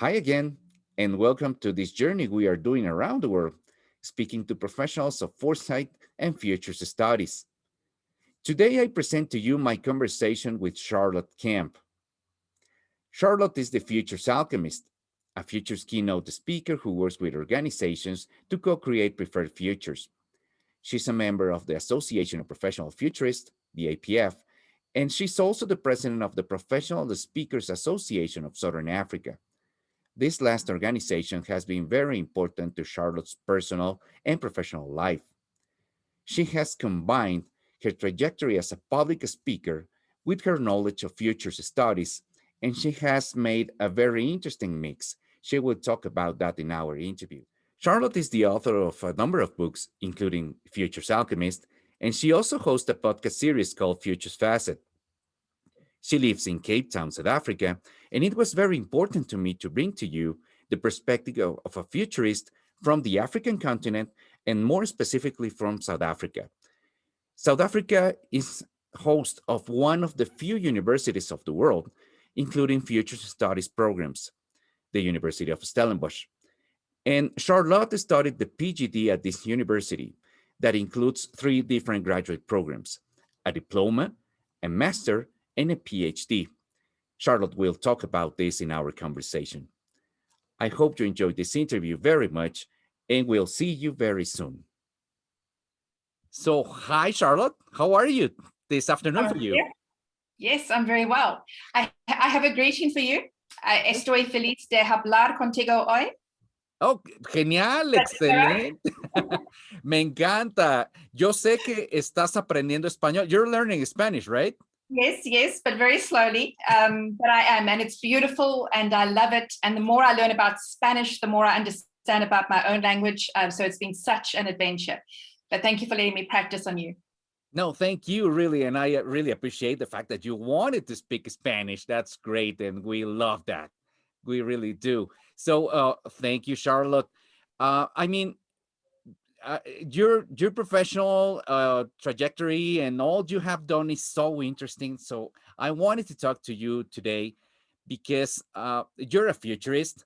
Hi again, and welcome to this journey we are doing around the world, speaking to professionals of foresight and futures studies. Today, I present to you my conversation with Charlotte Kemp. Charlotte is the Futures Alchemist, a futures keynote speaker who works with organizations to co create preferred futures. She's a member of the Association of Professional Futurists, the APF, and she's also the president of the Professional Speakers Association of Southern Africa. This last organization has been very important to Charlotte's personal and professional life. She has combined her trajectory as a public speaker with her knowledge of futures studies, and she has made a very interesting mix. She will talk about that in our interview. Charlotte is the author of a number of books, including Futures Alchemist, and she also hosts a podcast series called Futures Facet. She lives in Cape Town, South Africa, and it was very important to me to bring to you the perspective of a futurist from the African continent and more specifically from South Africa. South Africa is host of one of the few universities of the world, including future studies programs, the University of Stellenbosch. And Charlotte studied the PGD at this university that includes three different graduate programs, a diploma, a master, and a PhD. Charlotte will talk about this in our conversation. I hope you enjoyed this interview very much, and we'll see you very soon. So, hi, Charlotte. How are you this afternoon for you? Yes, I'm very well. I have a greeting for you. Estoy feliz de hablar contigo hoy. Oh, genial, excelente. Me encanta. Yo sé que estás aprendiendo español. You're learning Spanish, right? Yes, but very slowly. But I am, and it's beautiful, and I love it. And the more I learn about Spanish, the more I understand about my own language. So it's been such an adventure. But thank you for letting me practice on you. No, thank you, really. And I really appreciate the fact that you wanted to speak Spanish. That's great. And we love that. We really do. So thank you, Charlotte. I mean, your professional trajectory and all you have done is so interesting. So I wanted to talk to you today because you're a futurist,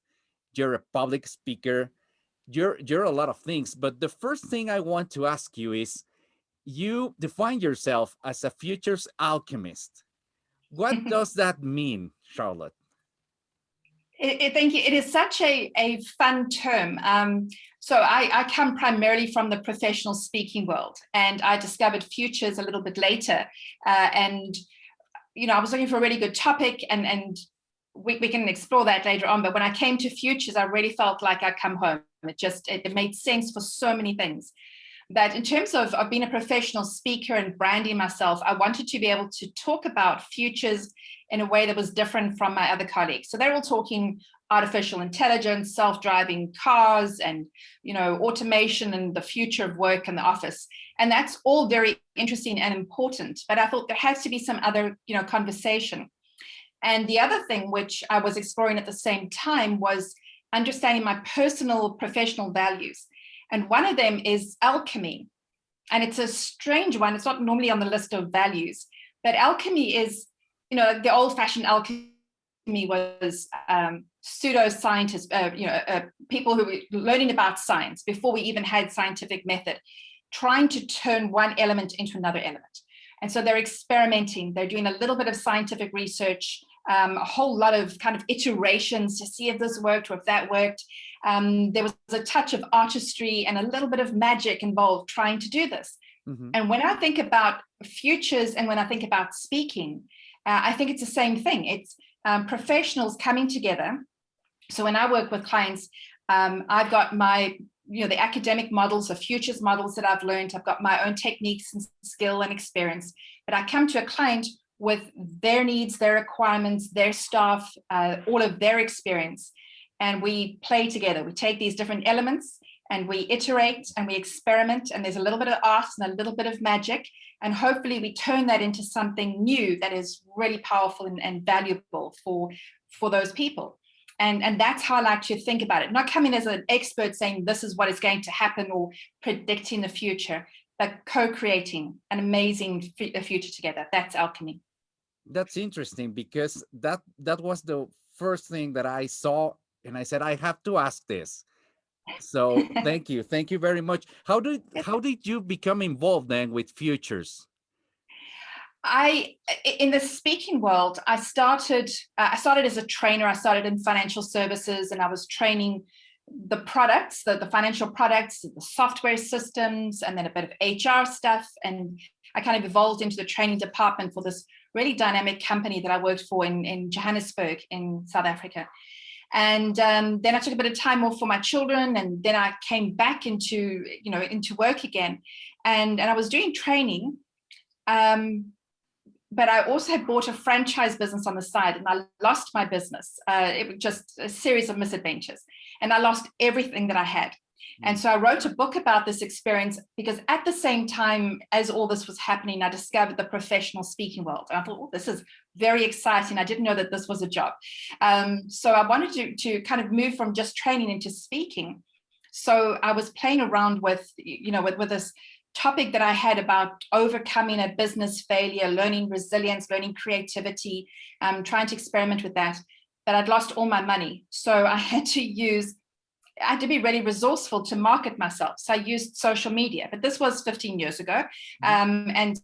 you're a public speaker, you're a lot of things. But the first thing I want to ask you is, you define yourself as a futures alchemist. What does that mean, Charlotte? Thank you. It is such a fun term. So I come primarily from the professional speaking world, and I discovered futures a little bit later. And I was looking for a really good topic, and we can explore that later on. But when I came to futures, I really felt like I'd come home. It made sense for so many things. But in terms of being a professional speaker and branding myself, I wanted to be able to talk about futures in a way that was different from my other colleagues. So they're all talking artificial intelligence, self-driving cars, and automation and the future of work in the office. And that's all very interesting and important. But I thought there has to be some other conversation. And the other thing which I was exploring at the same time was understanding my personal professional values. And one of them is alchemy. And it's a strange one. It's not normally on the list of values, but alchemy is, the old-fashioned alchemy was pseudo-scientists, people who were learning about science before we even had scientific method, trying to turn one element into another element. And so they're experimenting. They're doing a little bit of scientific research, a whole lot of kind of iterations to see if this worked or if that worked. There was a touch of artistry and a little bit of magic involved trying to do this. Mm-hmm. And when I think about futures and when I think about speaking, I think it's the same thing. It's professionals coming together. So when I work with clients, I've got my, the academic models, the futures models that I've learned. I've got my own techniques and skill and experience. But I come to a client with their needs, their requirements, their staff, all of their experience. And we play together. We take these different elements and we iterate and we experiment. And there's a little bit of art and a little bit of magic. And hopefully we turn that into something new that is really powerful and valuable for those people. And that's how I like to think about it. Not coming as an expert saying this is what is going to happen or predicting the future, but co-creating an amazing future together. That's alchemy. That's interesting because that was the first thing that I saw and I said, I have to ask this. So thank you very much. How did you become involved then with futures? In the speaking world, I started as a trainer. I started in financial services, and I was training the products, the financial products, the software systems, and then a bit of HR stuff. And I kind of evolved into the training department for this really dynamic company that I worked for in Johannesburg in South Africa. And then I took a bit of time off for my children, and then I came back into work again, and I was doing training. But I also had bought a franchise business on the side, and I lost my business. It was just a series of misadventures, and I lost everything that I had. And so I wrote a book about this experience, because at the same time as all this was happening, I discovered the professional speaking world. And I thought, oh, this is very exciting. I didn't know that this was a job. So I wanted to kind of move from just training into speaking. So I was playing around with this topic that I had about overcoming a business failure, learning resilience, learning creativity, trying to experiment with that. But I'd lost all my money. So I had to be really resourceful to market myself. So I used social media, but this was 15 years ago. And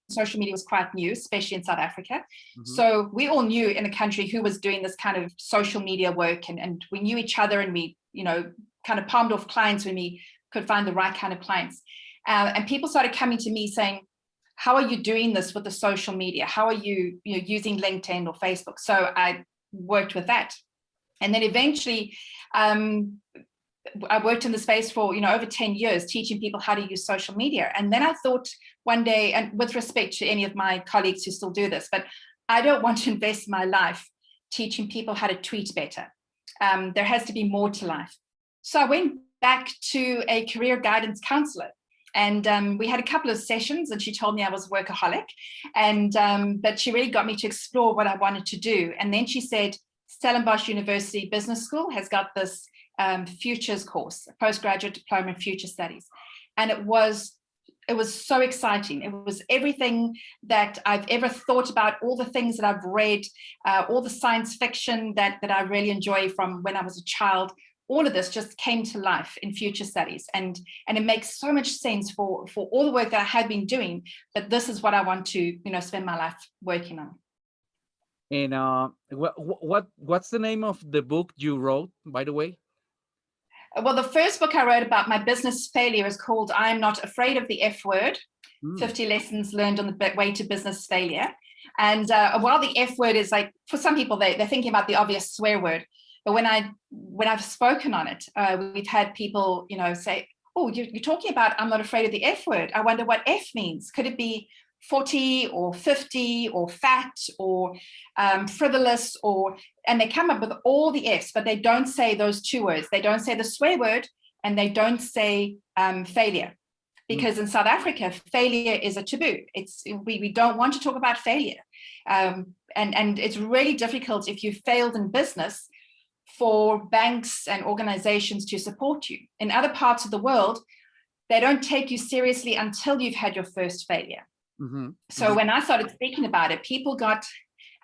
social media was quite new, especially in South Africa. So we all knew in the country who was doing this kind of social media work, and we knew each other, and we, kind of palmed off clients when we could find the right kind of clients. And people started coming to me saying, how are you doing this with the social media? How are you, using LinkedIn or Facebook? So I worked with that. And then eventually I worked in the space for, over 10 years, teaching people how to use social media. And then I thought one day, and with respect to any of my colleagues who still do this, but I don't want to invest my life teaching people how to tweet better. There has to be more to life. So I went back to a career guidance counselor. And we had a couple of sessions, and she told me I was a workaholic, but she really got me to explore what I wanted to do. And then she said, Stellenbosch University Business School has got this futures course, postgraduate diploma in future studies. And it was so exciting. It was everything that I've ever thought about, all the things that I've read, all the science fiction that I really enjoy from when I was a child. All of this just came to life in future studies, and it makes so much sense for all the work that I had been doing. But this is what I want to spend my life working on. And what's the name of the book you wrote, by the way? Well, the first book I wrote about my business failure is called I Am Not Afraid of the F Word, 50 Lessons Learned on the Way to Business Failure. And while the F word is, like, for some people, they're thinking about the obvious swear word. But when I've spoken on it, we've had people, say, oh, you're talking about I'm not afraid of the F word. I wonder what F means. Could it be 40 or 50 or fat or frivolous? And they come up with all the Fs, but they don't say those two words. They don't say the swear word, and they don't say failure. Because in South Africa, failure is a taboo. We don't want to talk about failure. And it's really difficult if you failed in business for banks and organizations to support you. In other parts of the world, they don't take you seriously until you've had your first failure. So when I started speaking about it,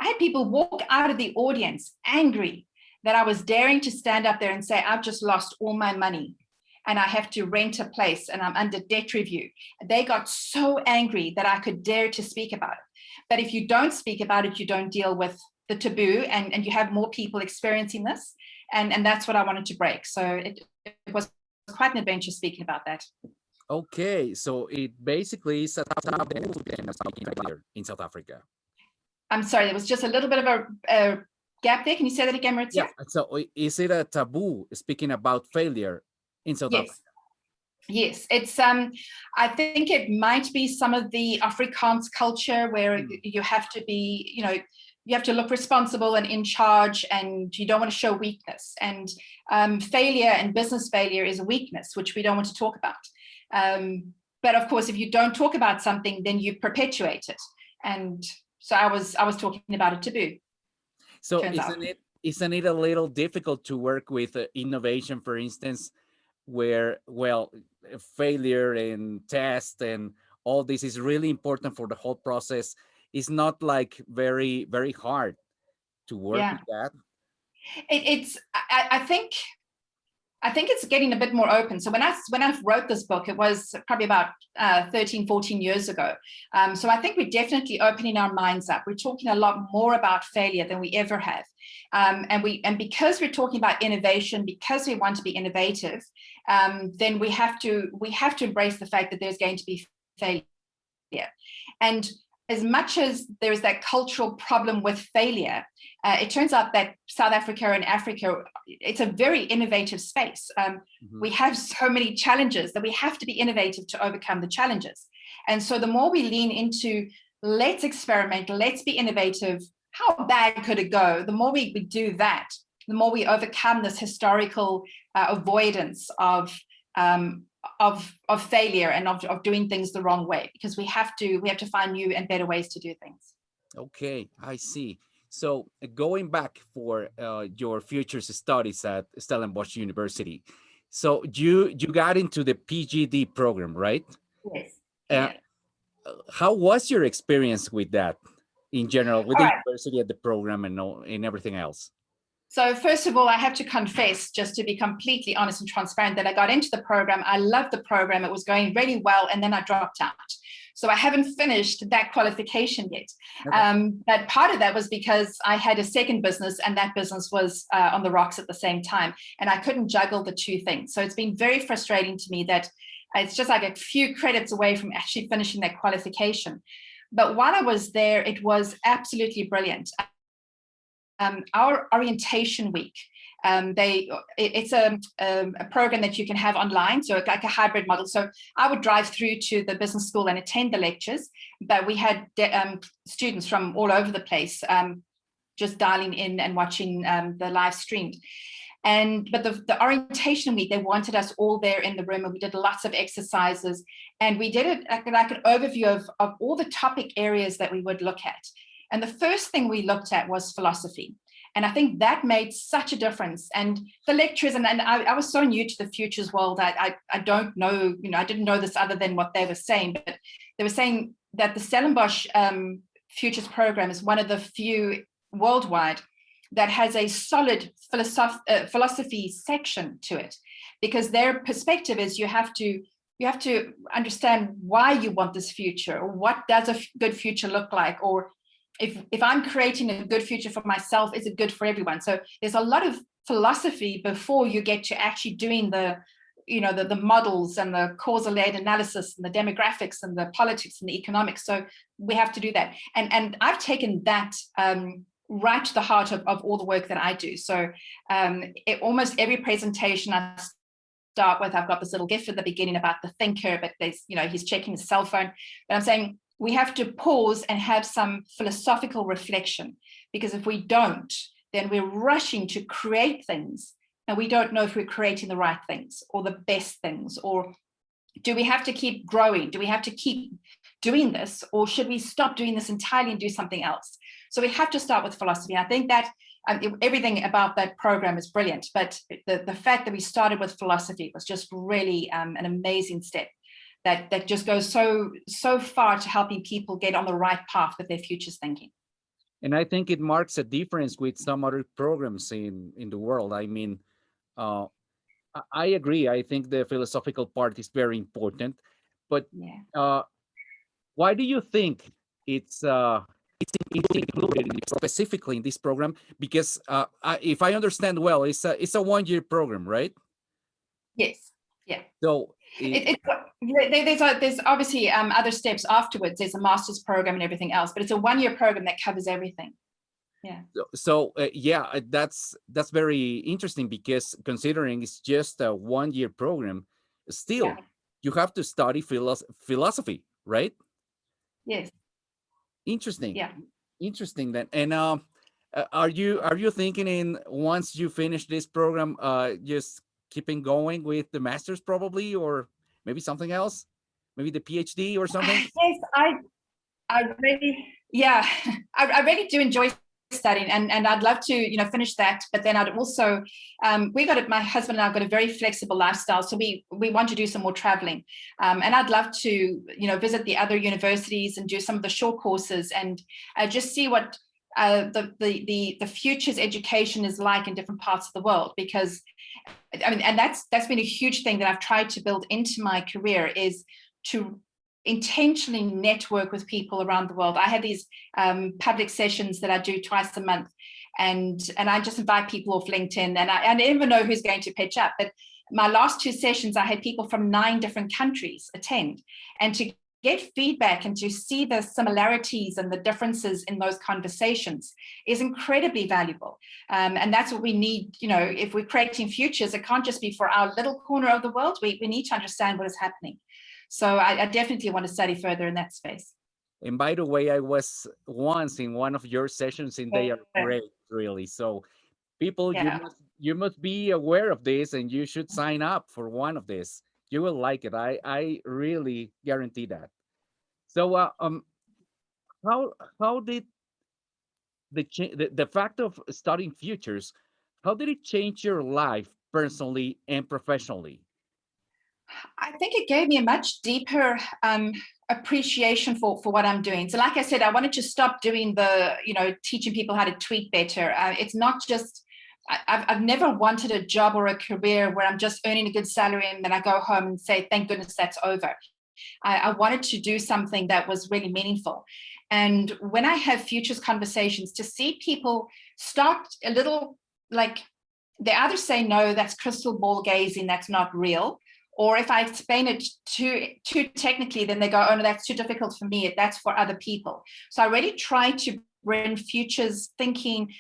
I had people walk out of the audience angry that I was daring to stand up there and say, I've just lost all my money and I have to rent a place and I'm under debt review. They got so angry that I could dare to speak about it. But if you don't speak about it, you don't deal with the taboo, and you have more people experiencing this. And that's what I wanted to break. So it was quite an adventure speaking about that. Okay, so it basically is a taboo in South Africa. I'm sorry, there was just a little bit of a gap there. Can you say that again, Maurizio? Yeah. So is it a taboo speaking about failure in South Africa? Yes, it's I think it might be some of the Afrikaans culture where you have to be, you have to look responsible and in charge, and you don't want to show weakness. And failure and business failure is a weakness, which we don't want to talk about. But of course, if you don't talk about something, then you perpetuate it. And so I was talking about a taboo. So isn't it a little difficult to work with innovation, for instance, where, well, failure and test and all this is really important for the whole process? It's not like very, very hard to work with that. I think it's getting a bit more open. So when I wrote this book, it was probably about 13, 14 years ago. So I think we're definitely opening our minds up. We're talking a lot more about failure than we ever have. And because we're talking about innovation, because we want to be innovative, then we have to embrace the fact that there's going to be failure. And as much as there is that cultural problem with failure, it turns out that South Africa and Africa, it's a very innovative space. We have so many challenges that we have to be innovative to overcome the challenges. And so the more we lean into, let's experiment, let's be innovative, how bad could it go? The more we do that, the more we overcome this historical avoidance of failure and of doing things the wrong way, because we have to find new and better ways to do things. Okay, I see. So going back for your futures studies at Stellenbosch University, so you got into the PGD program, right? Yes. Yeah. How was your experience with that in general, with the university at the program and everything else? So first of all, I have to confess, just to be completely honest and transparent, that I got into the program. I loved the program. It was going really well. And then I dropped out. So I haven't finished that qualification yet. Okay. But part of that was because I had a second business, and that business was on the rocks at the same time. And I couldn't juggle the two things. So it's been very frustrating to me that it's just like a few credits away from actually finishing that qualification. But while I was there, it was absolutely brilliant. Our orientation week, it's a program that you can have online, so like a hybrid model. So I would drive through to the business school and attend the lectures, but we had students from all over the place just dialing in and watching the live stream. But the orientation week, they wanted us all there in the room, and we did lots of exercises, and we did it like an overview of all the topic areas that we would look at. And the first thing we looked at was philosophy. And I think that made such a difference. And the lecturers, and I was so new to the futures world, I don't know, I didn't know this other than what they were saying, but they were saying that the Stellenbosch futures program is one of the few worldwide that has a solid philosophy section to it, because their perspective is you have to understand why you want this future, or what does a good future look like, or if I'm creating a good future for myself, is it good for everyone? So there's a lot of philosophy before you get to actually doing the models and the causal-led analysis and the demographics and the politics and the economics. So we have to do that. And I've taken that right to the heart of all the work that I do. So almost every presentation I start with, I've got this little GIF at the beginning about the thinker, but there's, he's checking his cell phone. But I'm saying, we have to pause and have some philosophical reflection, because if we don't, then we're rushing to create things, and we don't know if we're creating the right things or the best things, or do we have to keep growing? Do we have to keep doing this, or should we stop doing this entirely and do something else? So we have to start with philosophy. I think that everything about that program is brilliant, but the fact that we started with philosophy was just really an amazing step. That just goes so far to helping people get on the right path with their futures thinking. And I think it marks a difference with some other programs in the world. I mean, I agree. I think the philosophical part is very important. But why do you think it's included specifically in this program? Because if I understand well, it's a 1-year program, right? Yes. Yeah. So there's obviously other steps afterwards. There's a master's program and everything else, but it's a 1-year program that covers everything. Yeah. So that's very interesting, because considering it's just a 1-year program, still you have to study philosophy, right? Yes. Interesting. Yeah. Interesting then. And are you thinking in, once you finish this program, just keeping going with the master's probably, or maybe something else, maybe the PhD or something? Yes, I really do enjoy studying, and I'd love to finish that. But then I'd also my husband and I've got a very flexible lifestyle, so we want to do some more traveling, and I'd love to visit the other universities and do some of the short courses, and just see what the futures education is like in different parts of the world, because I mean, and that's been a huge thing that I've tried to build into my career, is to intentionally network with people around the world. I have these public sessions that I do twice a month, and I just invite people off LinkedIn, and I never know who's going to pitch up. But my last two sessions, I had people from 9 different countries attend, and to get feedback and to see the similarities and the differences in those conversations is incredibly valuable. And that's what we need. You know, if we're creating futures, it can't just be for our little corner of the world. We need to understand what is happening. So I definitely want to study further in that space. And by the way, I was once in one of your sessions, and they are Yeah. great, really. So people, Yeah. you must be aware of this, and you should sign up for one of these. You will like it. I really guarantee that. So how did the fact of studying futures, how did it change your life personally and professionally? I think it gave me a much deeper appreciation for what I'm doing. So like I said, I wanted to stop doing the, teaching people how to tweet better. It's not just, I've never wanted a job or a career where I'm just earning a good salary and then I go home and say, thank goodness that's over. I wanted to do something that was really meaningful. And when I have futures conversations, to see people start a little, like, they either say, no, that's crystal ball gazing, that's not real. Or if I explain it too technically, then they go, oh no, that's too difficult for me, that's for other people. So I really try to bring futures thinking,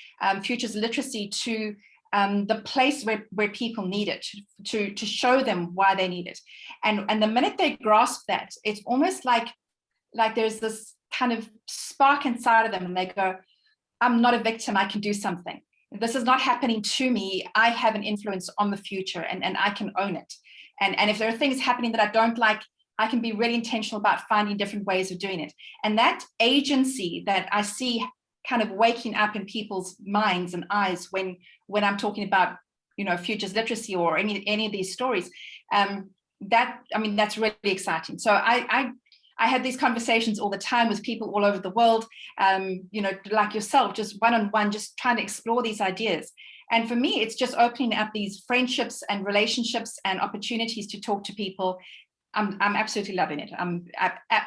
futures literacy to the place where people need it, to show them why they need it. And the minute they grasp that, it's almost like there's this kind of spark inside of them, and they go, I'm not a victim, I can do something. This is not happening to me. I have an influence on the future, and I can own it. And if there are things happening that I don't like, I can be really intentional about finding different ways of doing it. And that agency that I see kind of waking up in people's minds and eyes when I'm talking about, futures literacy or any of these stories, that's really exciting. So I had these conversations all the time with people all over the world, like yourself, just one-on-one, just trying to explore these ideas. And for me, it's just opening up these friendships and relationships and opportunities to talk to people. I'm absolutely loving it. I'm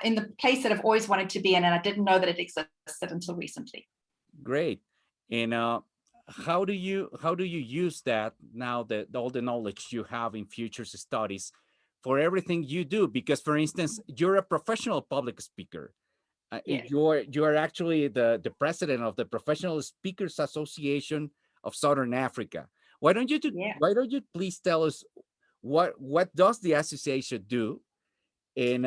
in the place that I've always wanted to be in, and I didn't know that it existed until recently. Great. And how do you use that now, that all the knowledge you have in futures studies for everything you do? Because, for instance, you're a professional public speaker. Yes. You are actually the president of the Professional Speakers Association of Southern Africa. Why don't you please tell us what does the association do, and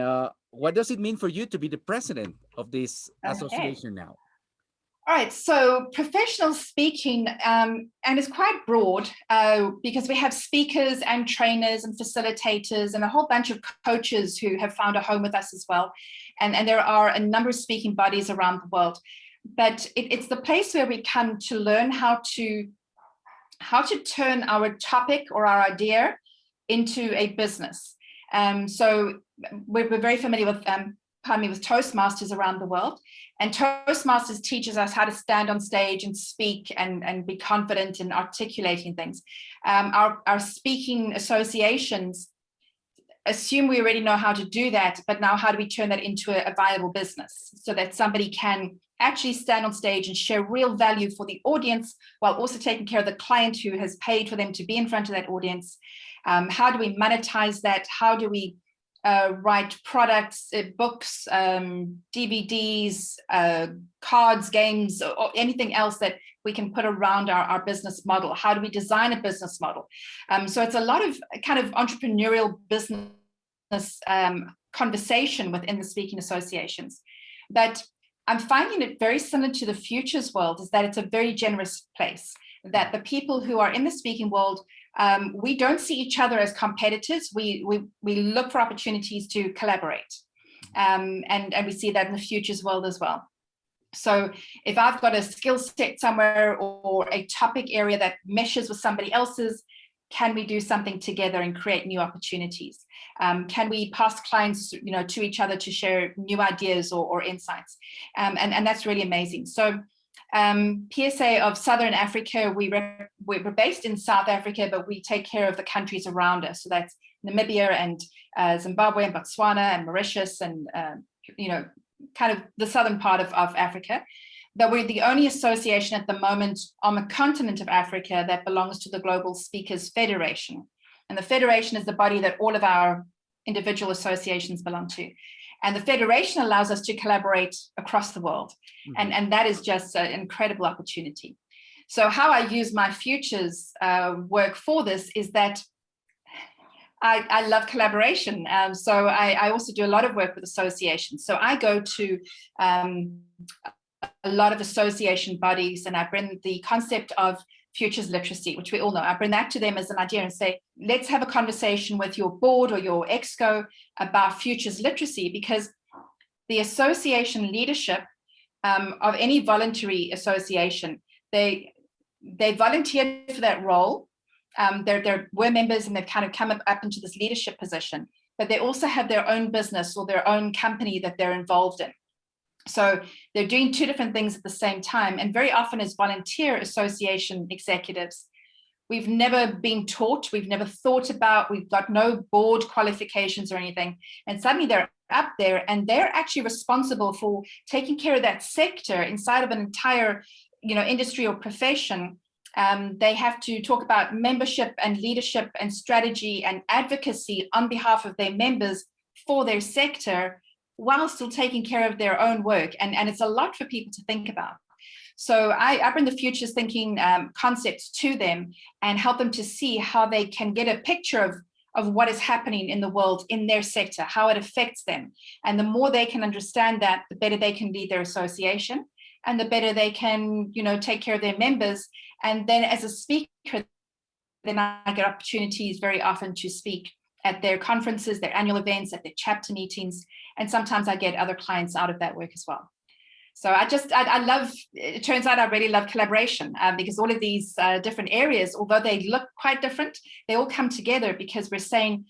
what does it mean for you to be the president of this Okay. association now? All right, so professional speaking, and it's quite broad, because we have speakers and trainers and facilitators and a whole bunch of coaches who have found a home with us as well. And there are a number of speaking bodies around the world. But it's the place where we come to learn how to turn our topic or our idea into a business. So we're very familiar with with Toastmasters around the world. And Toastmasters teaches us how to stand on stage and speak and be confident in articulating things. Our speaking associations assume we already know how to do that, but now how do we turn that into a viable business so that somebody can actually stand on stage and share real value for the audience while also taking care of the client who has paid for them to be in front of that audience? How do we monetize that? How do we write products, books, DVDs, cards, games, or anything else that we can put around our business model? How do we design a business model? So it's a lot of kind of entrepreneurial business conversation within the speaking associations. But I'm finding it very similar to the futures world, is that it's a very generous place, that the people who are in the speaking world, we don't see each other as competitors. We look for opportunities to collaborate. And we see that in the futures world as well. So if I've got a skill set somewhere or a topic area that meshes with somebody else's, can we do something together and create new opportunities? Can we pass clients, to each other to share new ideas or insights? And that's really amazing. So PSA of Southern Africa, we're based in South Africa, but we take care of the countries around us. So that's Namibia and Zimbabwe and Botswana and Mauritius and, kind of the southern part of Africa. But we're the only association at the moment on the continent of Africa that belongs to the Global Speakers Federation. And the Federation is the body that all of our individual associations belong to. And the Federation allows us to collaborate across the world. Mm-hmm. And that is just an incredible opportunity. So how I use my futures work for this is that I love collaboration. So I also do a lot of work with associations. So I go to a lot of association bodies and I bring the concept of futures literacy, which we all know. I bring that to them as an idea and say, let's have a conversation with your board or your exco about futures literacy, because the association leadership of any voluntary association, they volunteered for that role. They're were members and they've kind of come up into this leadership position, but they also have their own business or their own company that they're involved in. So they're doing two different things at the same time. And very often as volunteer association executives, we've never been taught, we've never thought about, we've got no board qualifications or anything. And suddenly they're up there and they're actually responsible for taking care of that sector inside of an entire, industry or profession. They have to talk about membership and leadership and strategy and advocacy on behalf of their members for their sector, while still taking care of their own work. And it's a lot for people to think about. So I bring the futures thinking concepts to them and help them to see how they can get a picture of what is happening in the world in their sector, how it affects them. And the more they can understand that, the better they can lead their association and the better they can, take care of their members. And then as a speaker, then I get opportunities very often to speak at their conferences, their annual events, at their chapter meetings. And sometimes I get other clients out of that work as well. So I love, it turns out I really love collaboration because all of these different areas, although they look quite different, they all come together because we're saying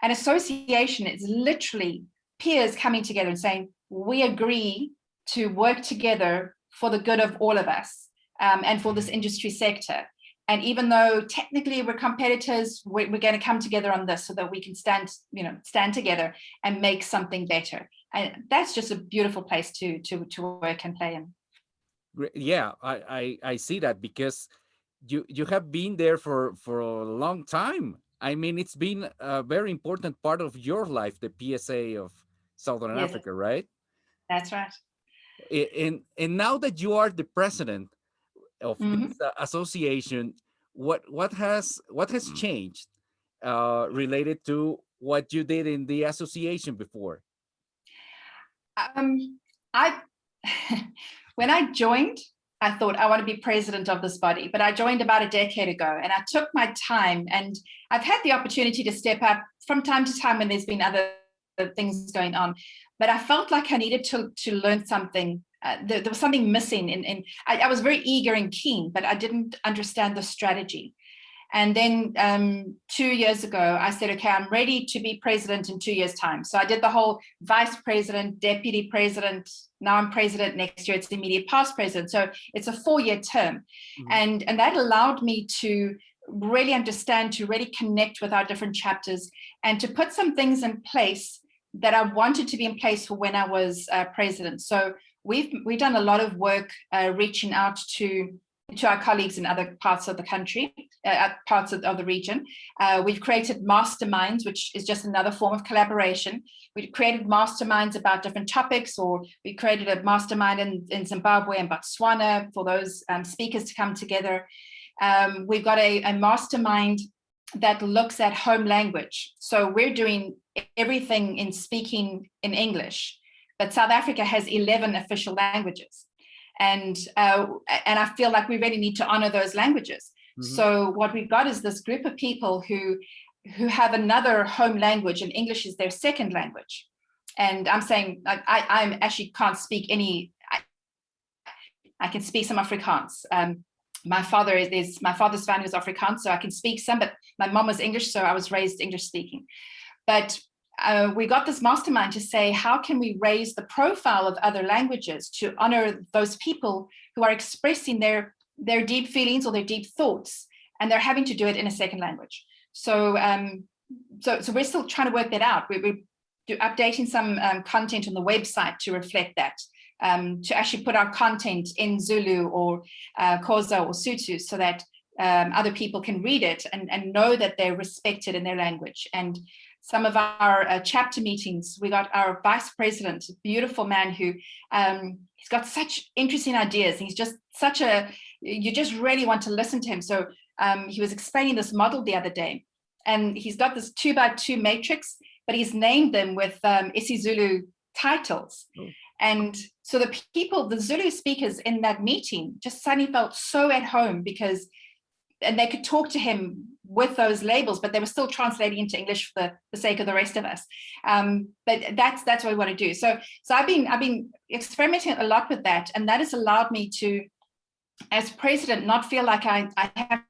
an association is literally peers coming together and saying, we agree to work together for the good of all of us and for this industry sector. And even though technically we're competitors, we're going to come together on this so that we can stand together and make something better. And that's just a beautiful place to work and play in. Yeah, I see that because you have been there for a long time. I mean, it's been a very important part of your life, the PSA of Southern Africa, right? That's right. And now that you are the president of this association, what has changed related to what you did in the association before? When I joined, I thought I want to be president of this body, but I joined about a decade ago and I took my time, and I've had the opportunity to step up from time to time when there's been other things going on, but I felt like I needed to learn something. There was something missing. I was very eager and keen, but I didn't understand the strategy. And then 2 years ago, I said, okay, I'm ready to be president in 2 years' time. So I did the whole vice president, deputy president. Now I'm president. Next year, it's the immediate past president. So it's a 4-year term. And that allowed me to really understand, to really connect with our different chapters and to put some things in place that I wanted to be in place for when I was president. So we've done a lot of work reaching out to our colleagues in other parts of the country, parts of the region. We've created masterminds, which is just another form of collaboration. We've created masterminds about different topics, or we created a mastermind in Zimbabwe and Botswana for those speakers to come together. We've got a mastermind that looks at home language. So we're doing everything in speaking in English, but South Africa has 11 official languages. And I feel like we really need to honor those languages. So what we've got is this group of people who have another home language, and English is their second language. And I'm saying I actually can't speak any. I can speak some Afrikaans. My father's family was Afrikaans, so I can speak some. But my mom was English, so I was raised English speaking. But we got this mastermind to say, how can we raise the profile of other languages to honor those people who are expressing their deep feelings or their deep thoughts, and they're having to do it in a second language. So so we're still trying to work that out. We're updating some content on the website to reflect that, to actually put our content in Zulu or Xhosa or Sotho, so that other people can read it and know that they're respected in their language. And some of our chapter meetings, we got our vice president, a beautiful man who he's got such interesting ideas. He's just such you just really want to listen to him. So he was explaining this model the other day, and he's got this 2x2 matrix, but he's named them with isiZulu titles. Oh. And so the Zulu speakers in that meeting just suddenly felt so at home, because and they could talk to him with those labels, but they were still translating into English for the sake of the rest of us. But that's what we want to do. So I've been experimenting a lot with that, and that has allowed me to, as president, not feel like I have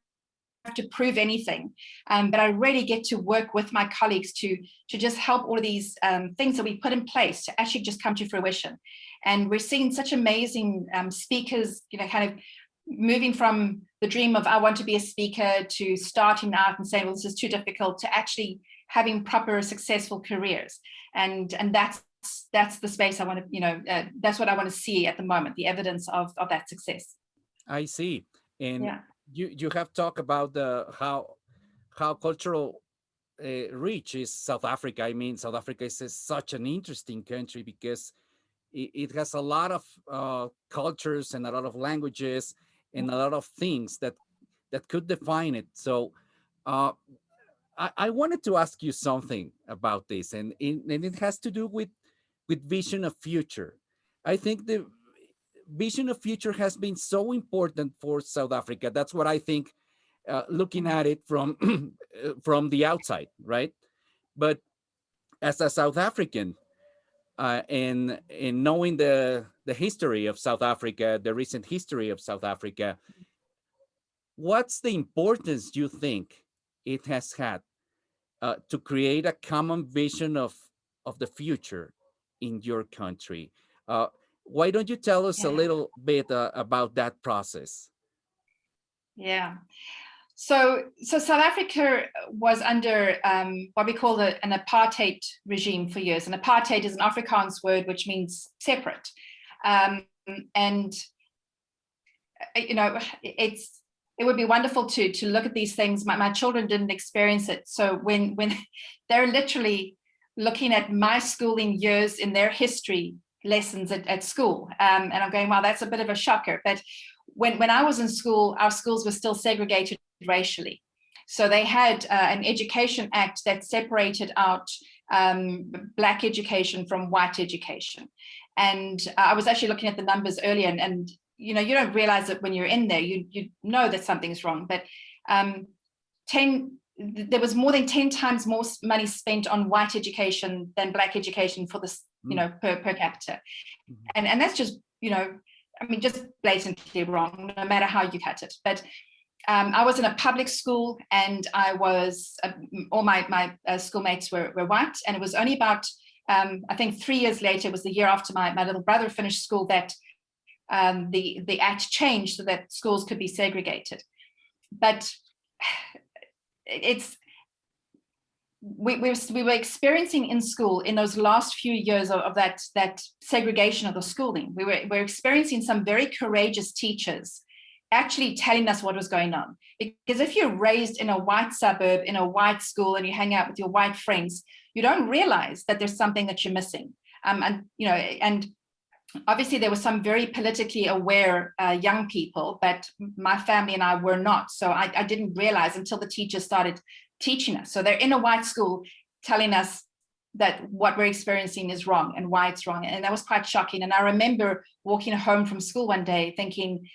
to prove anything, but I really get to work with my colleagues to just help all of these things that we put in place to actually just come to fruition. And we're seeing such amazing speakers, kind of moving from the dream of I want to be a speaker to starting out and saying, well, this is too difficult, to actually having proper successful careers. And that's the space I want to, that's what I want to see at the moment, the evidence of that success. I see. And you have talked about how cultural rich is South Africa. I mean, South Africa is such an interesting country because it has a lot of cultures and a lot of languages and a lot of things that could define it. So I wanted to ask you something about this, and it has to do with vision of future. I think the vision of future has been so important for South Africa. That's what I think, looking at it from from the outside, right? But as a South African, and knowing the history of South Africa, the recent history of South Africa, what's the importance you think it has had to create a common vision of the future in your country? Why don't you tell us a little bit about that process? Yeah. So South Africa was under what we call an apartheid regime for years. And apartheid is an Afrikaans word which means separate. And it would be wonderful to look at these things. My children didn't experience it. So when they're literally looking at my schooling years in their history lessons at school, and I'm going, wow, that's a bit of a shocker. But when I was in school, our schools were still segregated racially. So they had an education act that separated out Black education from white education. And I was actually looking at the numbers earlier, and you don't realize it when you're in there. You know that something's wrong. But there was more than 10 times more money spent on white education than Black education for this, per capita. And that's just, just blatantly wrong, no matter how you cut it. But I was in a public school, and I was, all my schoolmates were white. And it was only about, I think 3 years later, it was the year after my little brother finished school, that the act changed so that schools could be segregated. But we were experiencing in school, in those last few years of that segregation of the schooling, we were experiencing some very courageous teachers actually telling us what was going on. Because if you're raised in a white suburb, in a white school, and you hang out with your white friends, you don't realize that there's something that you're missing. And obviously there were some very politically aware young people, but my family and I were not. So I didn't realize until the teachers started teaching us. So they're in a white school telling us that what we're experiencing is wrong and why it's wrong. And that was quite shocking. And I remember walking home from school one day thinking,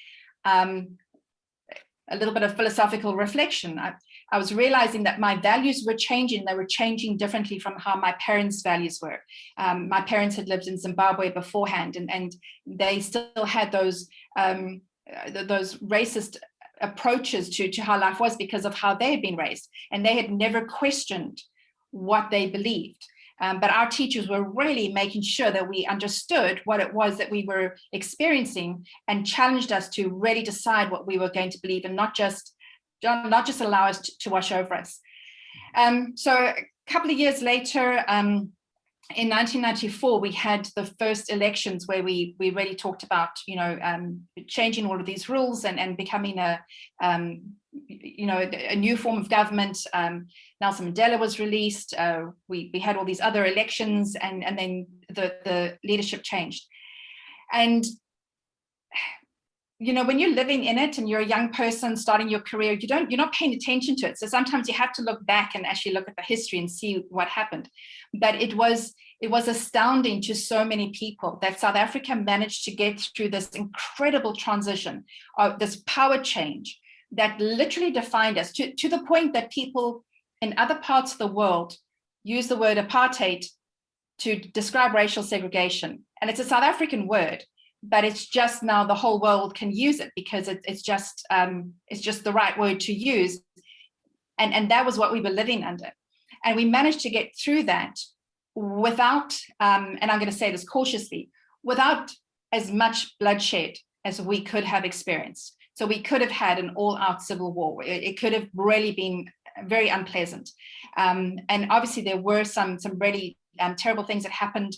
a little bit of philosophical reflection. I was realizing that my values were changing. They were changing differently from how my parents' values were. My parents had lived in Zimbabwe beforehand, and they still had those racist approaches to how life was because of how they had been raised, and they had never questioned what they believed. But our teachers were really making sure that we understood what it was that we were experiencing and challenged us to really decide what we were going to believe and not just allow us to wash over us. So a couple of years later, in 1994, we had the first elections where we really talked about, changing all of these rules and becoming a new form of government. Nelson Mandela was released. We had all these other elections, and then the leadership changed. And when you're living in it and you're a young person starting your career, you're not paying attention to it. So sometimes you have to look back and actually look at the history and see what happened. But it was astounding to so many people that South Africa managed to get through this incredible transition, this power change that literally defined us to the point that people in other parts of the world use the word apartheid to describe racial segregation. And it's a South African word, but it's just now the whole world can use it because it's just the right word to use. And that was what we were living under. And we managed to get through that without, and I'm going to say this cautiously, without as much bloodshed as we could have experienced. So we could have had an all-out civil war. It could have really been very unpleasant. And obviously there were some really terrible things that happened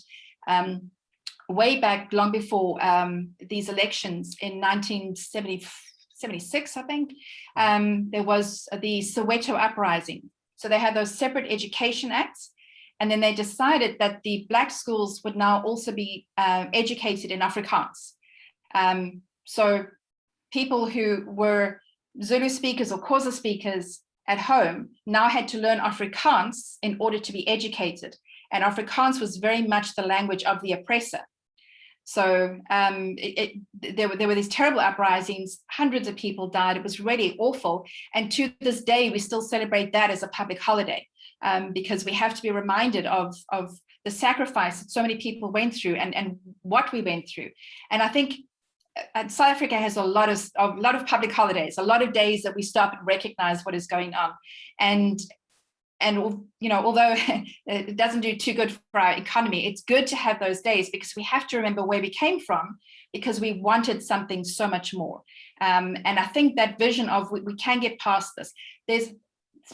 way back, long before these elections in 1976, I think. There was the Soweto uprising. So they had those separate education acts. And then they decided that the Black schools would now also be educated in Afrikaans. So people who were Zulu speakers or Xhosa speakers at home now had to learn Afrikaans in order to be educated. And Afrikaans was very much the language of the oppressor. So there were these terrible uprisings, hundreds of people died, it was really awful. And to this day, we still celebrate that as a public holiday because we have to be reminded of the sacrifice that so many people went through and what we went through. And I think South Africa has a lot of public holidays, a lot of days that we stop and recognize what is going on. And although it doesn't do too good for our economy, it's good to have those days because we have to remember where we came from because we wanted something so much more. And I think that vision of we can get past this. There's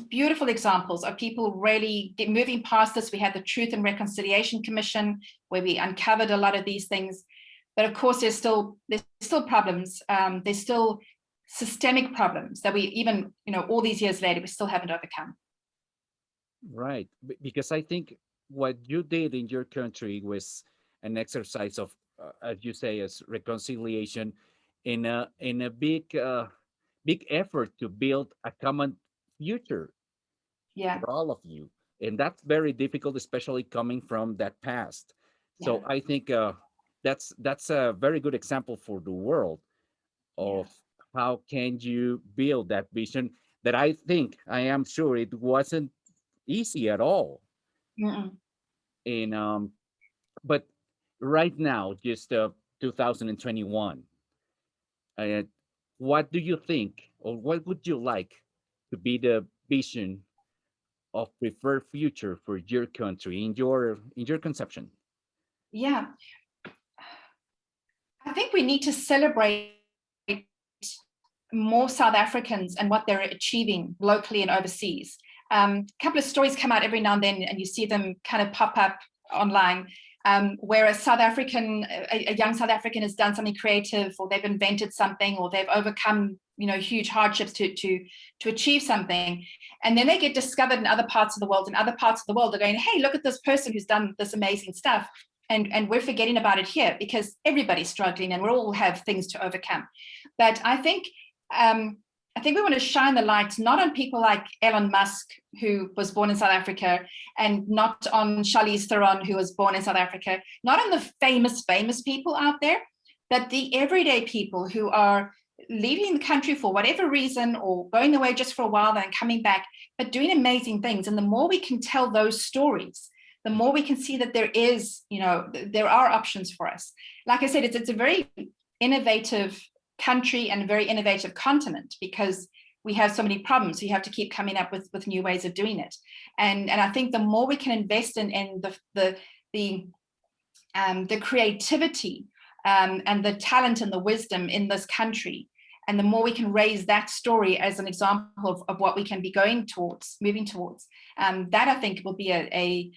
beautiful examples of people really moving past this. We had the Truth and Reconciliation Commission where we uncovered a lot of these things. But of course, there's still problems. There's still systemic problems that we even, all these years later, we still haven't overcome. Right, because I think what you did in your country was an exercise of, as you say, as reconciliation in a big effort to build a common future for all of you, and that's very difficult, especially coming from that past. So I think that's a very good example for the world of how can you build that vision that I am sure it wasn't easy at all. And but right now, just 2021, what do you think, or what would you like to be the vision of preferred future for your country in your conception? I think we need to celebrate more South Africans and what they're achieving locally and overseas. A couple of stories come out every now and then, and you see them kind of pop up online, where a young South African has done something creative, or they've invented something, or they've overcome huge hardships to achieve something, and then they get discovered in other parts of the world. And other parts of the world are going, "Hey, look at this person who's done this amazing stuff," and we're forgetting about it here because everybody's struggling and we all have things to overcome. But I think we want to shine the light not on people like Elon Musk, who was born in South Africa, and not on Charlize Theron, who was born in South Africa, not on the famous people out there, but the everyday people who are leaving the country for whatever reason or going away just for a while and coming back, but doing amazing things. And the more we can tell those stories, the more we can see that there are options for us. Like I said, it's a very innovative country and a very innovative continent because we have so many problems. So you have to keep coming up with new ways of doing it. And I think the more we can invest in the creativity and the talent and the wisdom in this country, and the more we can raise that story as an example of what we can be moving towards, that I think will be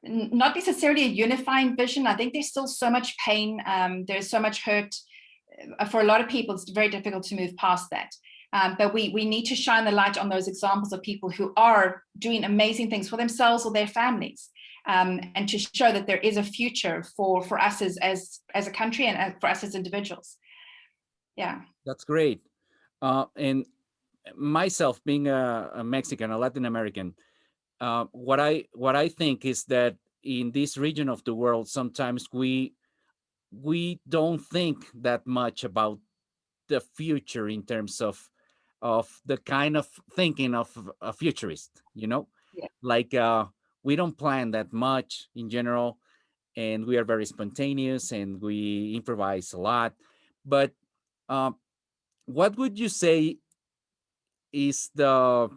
not necessarily a unifying vision. I think there's still so much pain. There's so much hurt. For a lot of people, it's very difficult to move past that. But we need to shine the light on those examples of people who are doing amazing things for themselves or their families, and to show that there is a future for us as a country and for us as individuals. Yeah, that's great. And myself, being a Mexican, a Latin American, what I think is that in this region of the world, sometimes we don't think that much about the future in terms of the kind of thinking of a futurist, yeah. like we don't plan that much in general, and we are very spontaneous and we improvise a lot. But uh, what would you say is the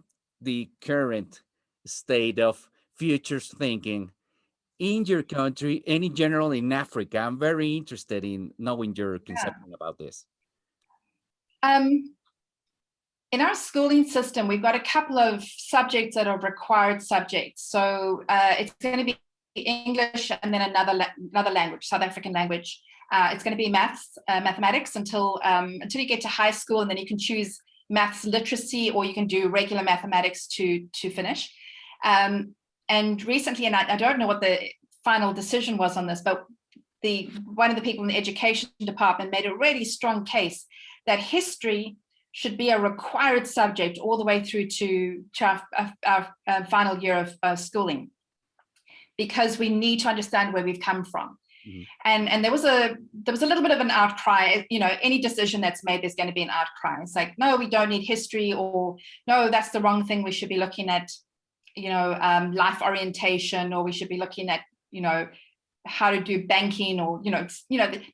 current state of futures thinking in your country and in general in Africa? I'm very interested in knowing your conception about this. In our schooling system, we've got a couple of subjects that are required subjects. So it's going to be English and then another language, South African language. It's going to be mathematics until you get to high school, and then you can choose maths literacy, or you can do regular mathematics to finish. And recently, and I don't know what the final decision was on this, but one of the people in the education department made a really strong case that history should be a required subject all the way through to our final year of schooling, because we need to understand where we've come from. Mm-hmm. And there was a little bit of an outcry. Any decision that's made, there's going to be an outcry. It's like, no, we don't need history, or no, that's the wrong thing. We should be looking at, life orientation, or we should be looking at, how to do banking, or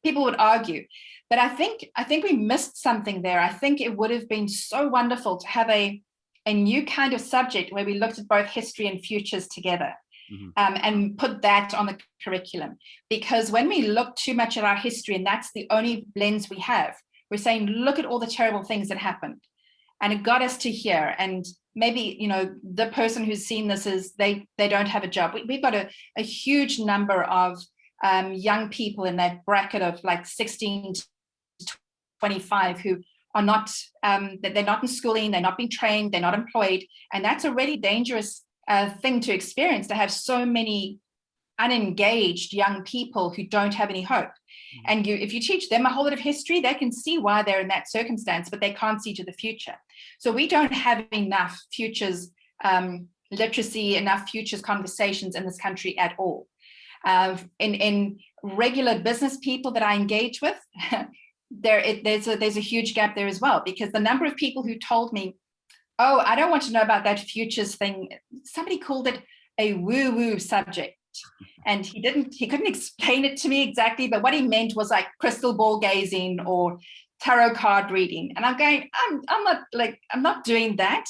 people would argue. But I think we missed something there. I think it would have been so wonderful to have a new kind of subject where we looked at both history and futures together. Mm-hmm. And put that on the curriculum. Because when we look too much at our history, and that's the only lens we have, we're saying, look at all the terrible things that happened, and it got us to here. And maybe the person who's seen this is they don't have a job. We've got a huge number of young people in that bracket of like 16 to 25 who are not they're not in schooling, they're not being trained, they're not employed, and that's a really dangerous thing to experience, to have so many unengaged young people who don't have any hope. Mm-hmm. And if you teach them a whole lot of history, they can see why they're in that circumstance, but they can't see to the future. So we don't have enough futures literacy, enough futures conversations in this country at all. In regular business people that I engage with, there's a huge gap there as well, because the number of people who told me, oh, I don't want to know about that futures thing. Somebody called it a woo-woo subject. And he couldn't explain it to me exactly, but what he meant was like crystal ball gazing or tarot card reading. And I'm going, I'm not doing that.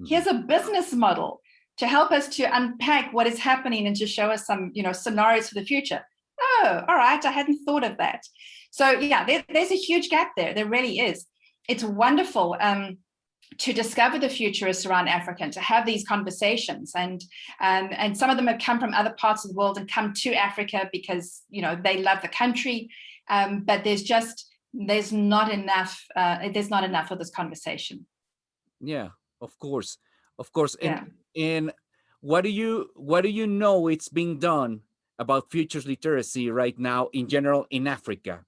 Here's a business model to help us to unpack what is happening and to show us some, scenarios for the future. Oh, all right. I hadn't thought of that. So yeah, there's a huge gap there. There really is. It's wonderful to discover the futurists around Africa and to have these conversations. And some of them have come from other parts of the world and come to Africa because, they love the country. But there's not enough of this conversation. Yeah, of course. And what do you know it's being done about futures literacy right now in general in Africa?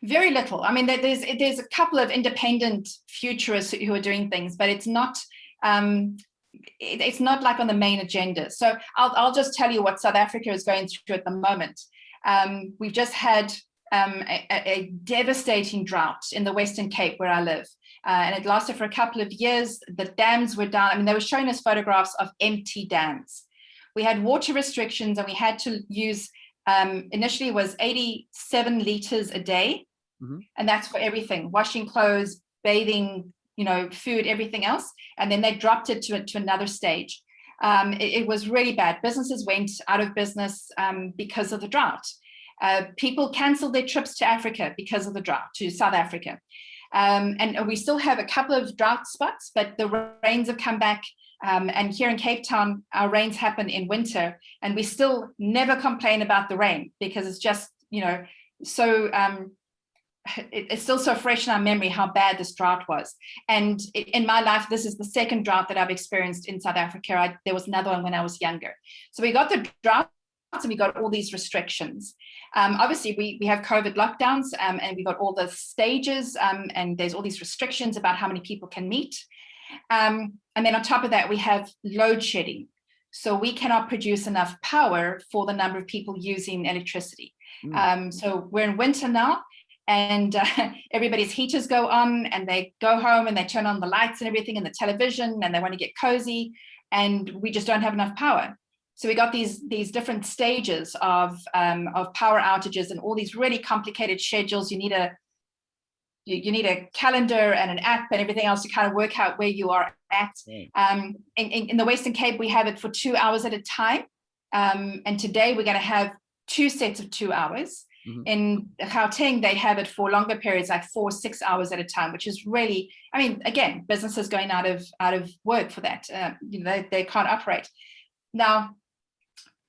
Very little. I mean, there's a couple of independent futurists who are doing things, but it's not like on the main agenda. So I'll just tell you what South Africa is going through at the moment. We've just had a devastating drought in the Western Cape where I live. And it lasted for a couple of years. The dams were down. I mean, they were showing us photographs of empty dams. We had water restrictions, and we had to use, initially was 87 liters a day. Mm-hmm. And that's for everything: washing clothes, bathing, food, everything else. And then they dropped it to another stage. It was really bad. Businesses went out of business because of the drought. People canceled their trips to Africa because of the drought, to South Africa. And we still have a couple of drought spots, but the rains have come back. And here in Cape Town, our rains happen in winter, and we still never complain about the rain because it's just, so it's still so fresh in our memory how bad this drought was. And in my life, this is the second drought that I've experienced in South Africa. There was another one when I was younger. So we got the drought and we got all these restrictions. Obviously, we have COVID lockdowns, and we got all the stages, and there's all these restrictions about how many people can meet. And then on top of that, we have load shedding. So we cannot produce enough power for the number of people using electricity. So we're in winter now, and everybody's heaters go on, and they go home and they turn on the lights and everything and the television, and they want to get cozy, and we just don't have enough power. So we got these different stages of power outages and all these really complicated schedules. You need a calendar and an app and everything else to kind of work out where you are at. In the Western Cape, we have it for 2 hours at a time. And today we're going to have 2 sets of 2 hours. Mm-hmm. In Gauteng, they have it for longer periods, like 4-6 hours at a time, which is really, again, businesses going out of work for that. They can't operate. Now,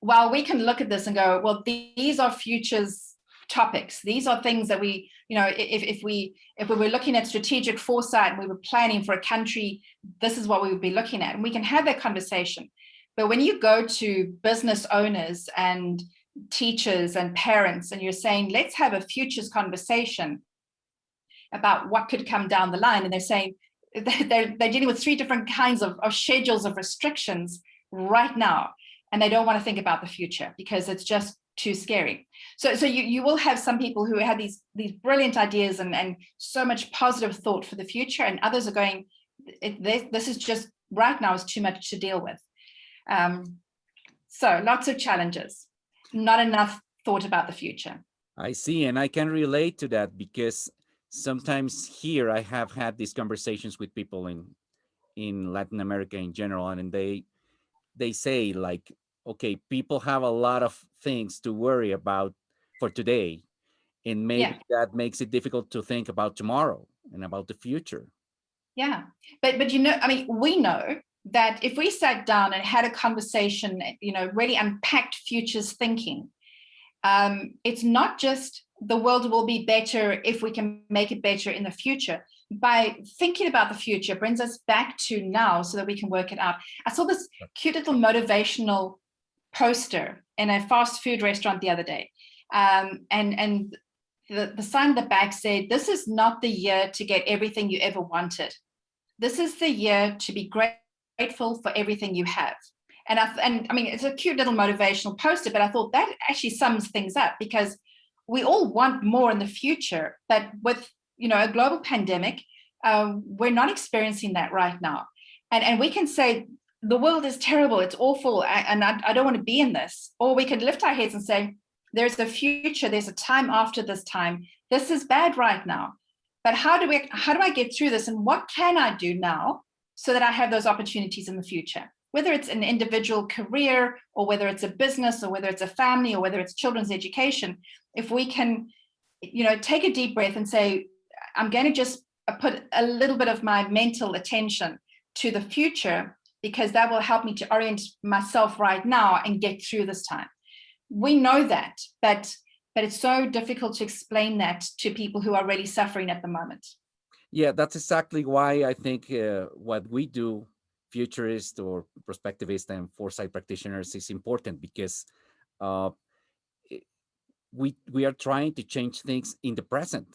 while we can look at this and go, well, these are futures topics. These are things that we, if we were looking at strategic foresight and we were planning for a country, this is what we would be looking at. And we can have that conversation. But when you go to business owners and teachers and parents, and you're saying, let's have a futures conversation about what could come down the line. And they're saying they're dealing with 3 different kinds of schedules of restrictions right now. And they don't want to think about the future because it's just too scary. So you will have some people who have these brilliant ideas and so much positive thought for the future, and others are going, this is just right now is too much to deal with. So lots of challenges, not enough thought about the future. I see, and I can relate to that because sometimes here I have had these conversations with people in Latin America in general, and they say like, okay, people have a lot of things to worry about for today, and maybe that makes it difficult to think about tomorrow and about the future. Yeah, but we know that if we sat down and had a conversation, really unpacked futures thinking, it's not just the world will be better if we can make it better in the future. By thinking about the future brings us back to now so that we can work it out. I saw this cute little motivational poster in a fast food restaurant the other day. And the sign at the back said, this is not the year to get everything you ever wanted. This is the year to be grateful for everything you have. And it's a cute little motivational poster, but I thought that actually sums things up because we all want more in the future, but with a global pandemic, we're not experiencing that right now. And we can say, the world is terrible, it's awful, and I don't want to be in this. Or we could lift our heads and say, there's a future, there's a time after this time. This is bad right now. But how do I get through this? And what can I do now so that I have those opportunities in the future? Whether it's an individual career, or whether it's a business, or whether it's a family, or whether it's children's education, if we can, take a deep breath and say, I'm going to just put a little bit of my mental attention to the future, because that will help me to orient myself right now and get through this time. We know that, but it's so difficult to explain that to people who are really suffering at the moment. Yeah, that's exactly why I think what we do, futurist or prospectivist and foresight practitioners, is important, because we are trying to change things in the present.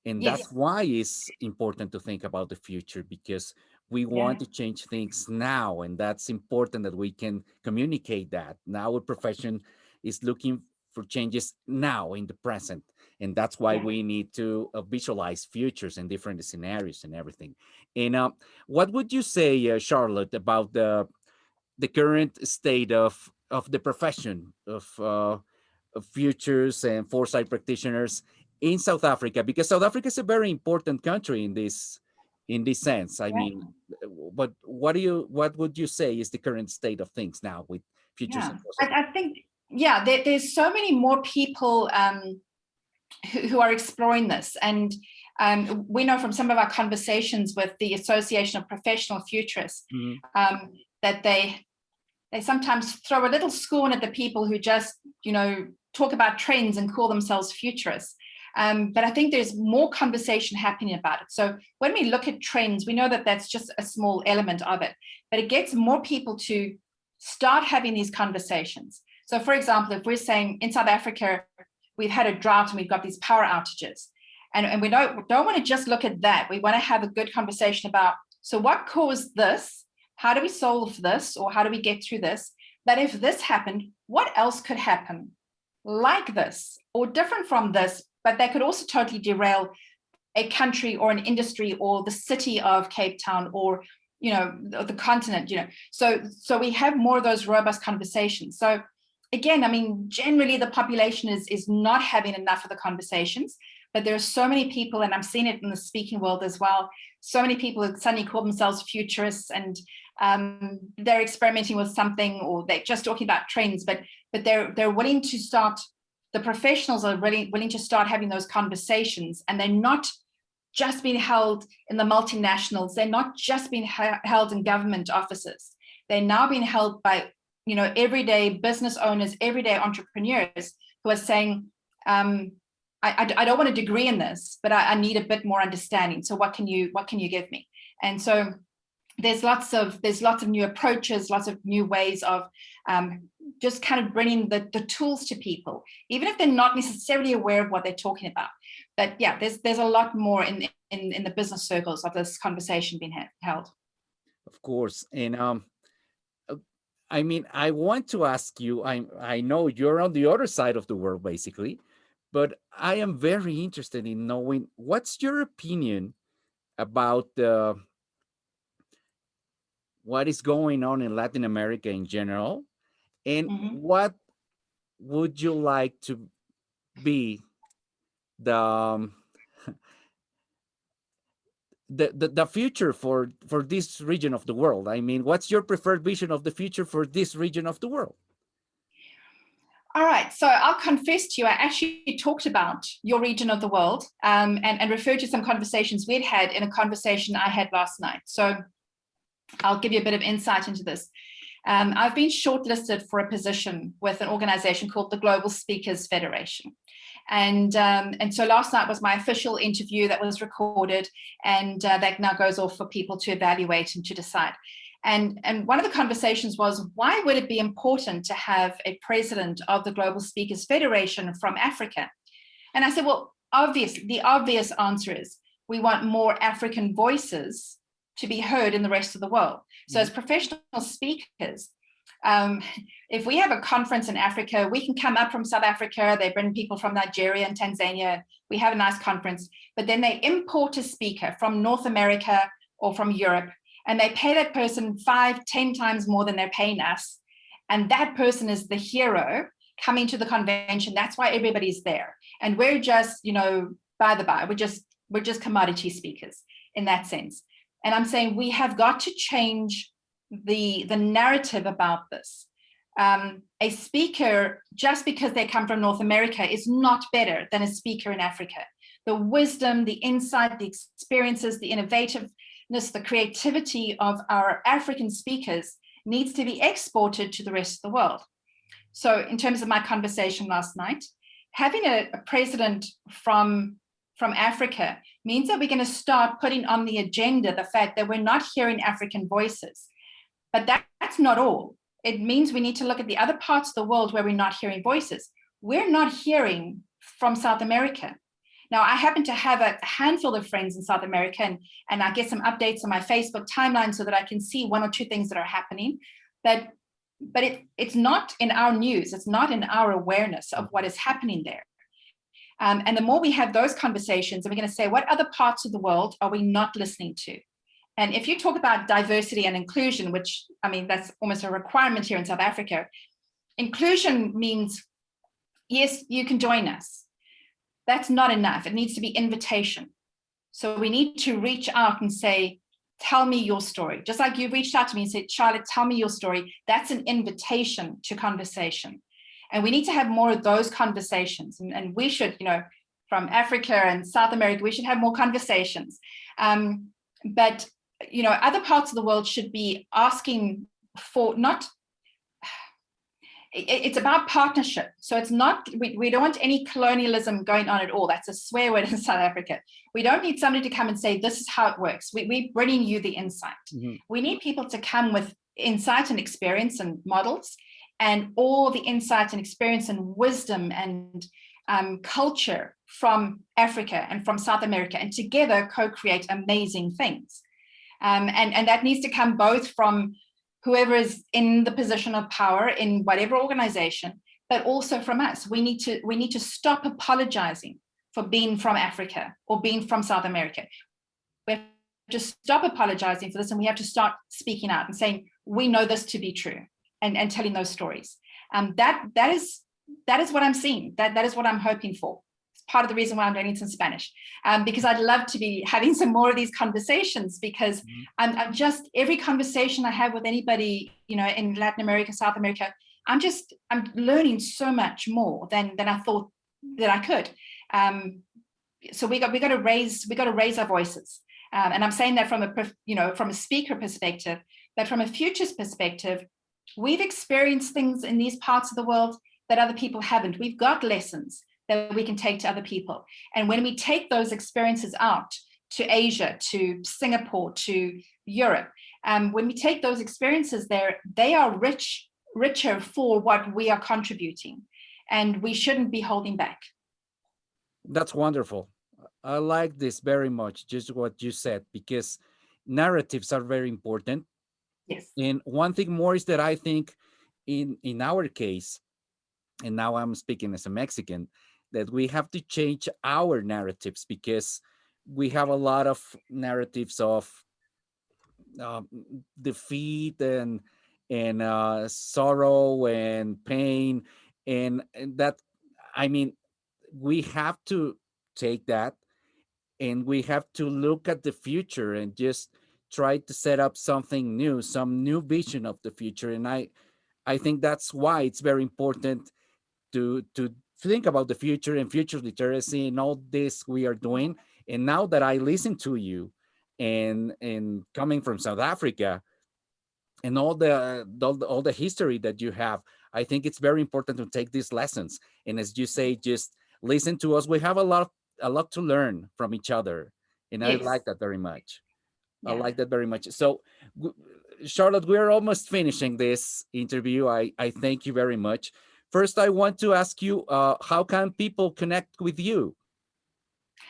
And that's why it's important to think about the future, because we want to change things now. And that's important that we can communicate that. Now our profession is looking for changes now in the present. And that's why we need to visualize futures and different scenarios and everything. And what would you say, Charlotte, about the current state of the profession of futures and foresight practitioners in South Africa? Because South Africa is a very important country in this in this sense. I Yeah. mean, but what would you say is the current state of things now with futures Yeah. and foresight? I think, yeah, there's so many more people who are exploring this. And we know from some of our conversations with the Association of Professional Futurists Mhm. that they sometimes throw a little scorn at the people who just, talk about trends and call themselves futurists. But I think there's more conversation happening about it. So when we look at trends, we know that that's just a small element of it, but it gets more people to start having these conversations. So for example, if we're saying in South Africa, we've had a drought and we've got these power outages, and we don't want to just look at that. We want to have a good conversation about, so what caused this? How do we solve this? Or how do we get through this? That if this happened, what else could happen like this or different from this, but that could also totally derail a country or an industry or the city of Cape Town or the continent, so we have more of those robust conversations. So again, I mean, generally the population is not having enough of the conversations, but there are so many people, and I'm seeing it in the speaking world as well, so many people who suddenly call themselves futurists, and they're experimenting with something, or they're just talking about trends, but they're willing to start, the professionals are really willing to start having those conversations, and they're not just being held in the multinationals, they're not just being held in government offices, they're now being held by everyday business owners, everyday entrepreneurs who are saying, I don't want a degree in this, but I need a bit more understanding. So what can you give me? And so there's lots of new approaches, lots of new ways of just kind of bringing the tools to people, even if they're not necessarily aware of what they're talking about. But yeah, there's a lot more in the business circles of this conversation being held. Of course. And I mean, I want to ask you, I know you're on the other side of the world, basically, but I am very interested in knowing what's your opinion about what is going on in Latin America in general, and Mm-hmm. what would you like to be the the future for this region of the world? I mean, what's your preferred vision of the future for this region of the world? All right, so I'll confess to you, I actually talked about your region of the world and referred to some conversations we'd had in a conversation I had last night. So I'll give you a bit of insight into this. I've been shortlisted for a position with an organization called the Global Speakers Federation. And so last night was my official interview that was recorded, and that now goes off for people to evaluate and to decide. And one of the conversations was, why would it be important to have a president of the Global Speakers Federation from Africa? And I said, well, the obvious answer is we want more African voices to be heard in the rest of the world. So as professional speakers, if we have a conference in Africa, we can come up from South Africa, they bring people from Nigeria and Tanzania, we have a nice conference, but then they import a speaker from North America or from Europe, and they pay that person 5-10 times more than they're paying us. And that person is the hero coming to the convention. That's why everybody's there. And we're just, by the by, we're just commodity speakers in that sense. And I'm saying we have got to change the narrative about this. A speaker, just because they come from North America, is not better than a speaker in Africa. The wisdom, the insight, the experiences, the innovativeness, the creativity of our African speakers needs to be exported to the rest of the world. So in terms of my conversation last night, having a president from Africa means that we're going to start putting on the agenda the fact that we're not hearing African voices. But that's not all. It means we need to look at the other parts of the world where we're not hearing voices. We're not hearing from South America. Now, I happen to have a handful of friends in South America, and I get some updates on my Facebook timeline so that I can see one or two things that are happening. But it's not in our news. It's not in our awareness of what is happening there. And the more we have those conversations, and we're going to say, what other parts of the world are we not listening to? And if you talk about diversity and inclusion, which, I mean, that's almost a requirement here in South Africa, inclusion means, yes, you can join us. That's not enough. It needs to be invitation. So we need to reach out and say, tell me your story. Just like you reached out to me and said, Charlotte, tell me your story. That's an invitation to conversation. And we need to have more of those conversations. And we should, from Africa and South America, we should have more conversations. But, other parts of the world should be asking for it's about partnership. So it's not, we don't want any colonialism going on at all. That's a swear word in South Africa. We don't need somebody to come and say, this is how it works. We're bringing you the insight. Mm-hmm. We need people to come with insight and experience and models, and all the insight and experience and wisdom and culture from Africa and from South America, and together co-create amazing things. And that needs to come both from whoever is in the position of power in whatever organization, but also from us. We need to stop apologizing for being from Africa or being from South America. We have to stop apologizing for this, and we have to start speaking out and saying, we know this to be true, and telling those stories. That is what I'm seeing. That is what I'm hoping for. It's part of the reason why I'm doing it in Spanish, because I'd love to be having some more of these conversations, because I'm just, every conversation I have with anybody, in Latin America, South America, I'm learning so much more than I thought that I could. So we got to raise our voices. And I'm saying that from a speaker perspective, but from a futures perspective, we've experienced things in these parts of the world that other people haven't. We've got lessons that we can take to other people. And when we take those experiences out to Asia, to Singapore, to Europe, when we take those experiences there, they are richer for what we are contributing. And we shouldn't be holding back. That's wonderful. I like this very much, just what you said, because narratives are very important. Yes. And one thing more is that I think in our case, and now I'm speaking as a Mexican, that we have to change our narratives, because we have a lot of narratives of defeat and sorrow and pain, and that, I mean, we have to take that, and we have to look at the future and just try to set up something new, some new vision of the future. And I think that's why it's very important to think about the future and future literacy and all this we are doing. And now that I listen to you, and coming from South Africa, and all the history that you have, I think it's very important to take these lessons. And as you say, just listen to us. We have a lot to learn from each other, and yes. I like that very much. Yeah. I like that very much. So, Charlotte, we're almost finishing this interview. I thank you very much. First, I want to ask you, how can people connect with you?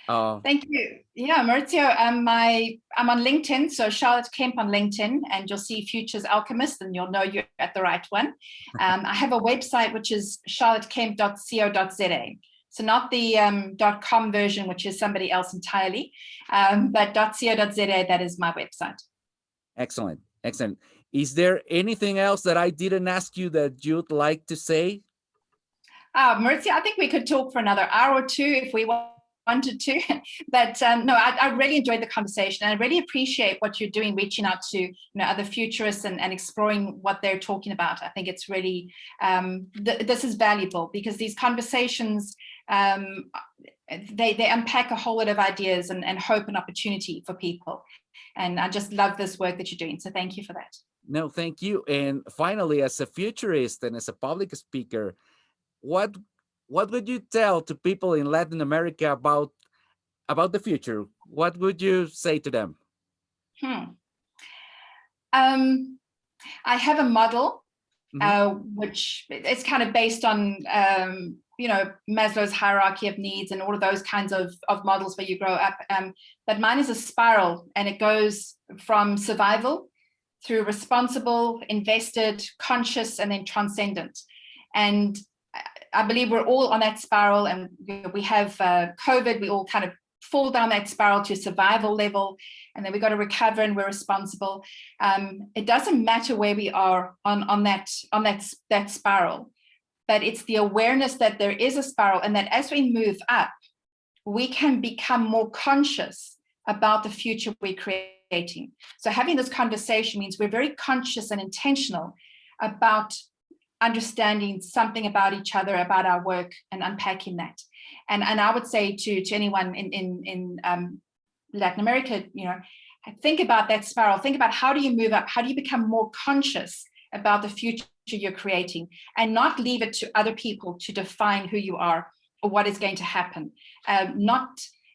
Thank you. Yeah, Maurizio, I'm on LinkedIn, so Charlotte Kemp on LinkedIn, and you'll see Futures Alchemist, and you'll know you're at the right one. I have a website, which is charlottekemp.co.za. So not the .com version, which is somebody else entirely, but .co.za, that is my website. Excellent, excellent. Is there anything else that I didn't ask you that you'd like to say? Maurizio, I think we could talk for another hour or two if we wanted to, but no, I really enjoyed the conversation, and I really appreciate what you're doing, reaching out to other futurists and exploring what they're talking about. I think it's really, this is valuable, because these conversations, they unpack a whole lot of ideas and hope and opportunity for people. And I just love this work that you're doing. So thank you for that. No, thank you. And finally, as a futurist and as a public speaker, what would you tell to people in Latin America about the future? What would you say to them? I have a model, which is kind of based on Maslow's hierarchy of needs and all of those kinds of models where you grow up. But mine is a spiral, and it goes from survival through responsible, invested, conscious, and then transcendent. And I believe we're all on that spiral, and we have COVID, we all kind of fall down that spiral to survival level, and then we got to recover, and we're responsible. It doesn't matter where we are on that spiral, but it's the awareness that there is a spiral, and that as we move up, we can become more conscious about the future we're creating. So having this conversation means we're very conscious and intentional about understanding something about each other, about our work, and unpacking that. And I would say to anyone in Latin America, think about that spiral. Think about, how do you move up? How do you become more conscious about the future you're creating, and not leave it to other people to define who you are or what is going to happen?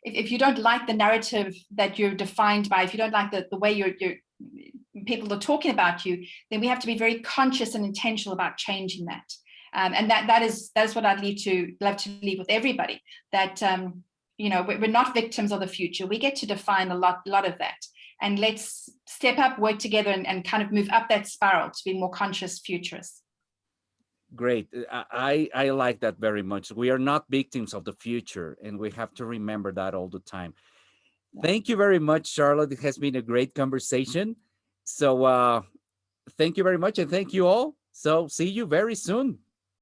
If you don't like the narrative that you're defined by, if you don't like the way you're people are talking about you, then we have to be very conscious and intentional about changing that. And that is what I'd love to leave with everybody, that we're not victims of the future. We get to define a lot of that. And let's step up, work together, and kind of move up that spiral to be more conscious futurists. Great. I like that very much. We are not victims of the future, and we have to remember that all the time. Thank you very much, Charlotte. It has been a great conversation. So thank you very much, and thank you all. So see you very soon.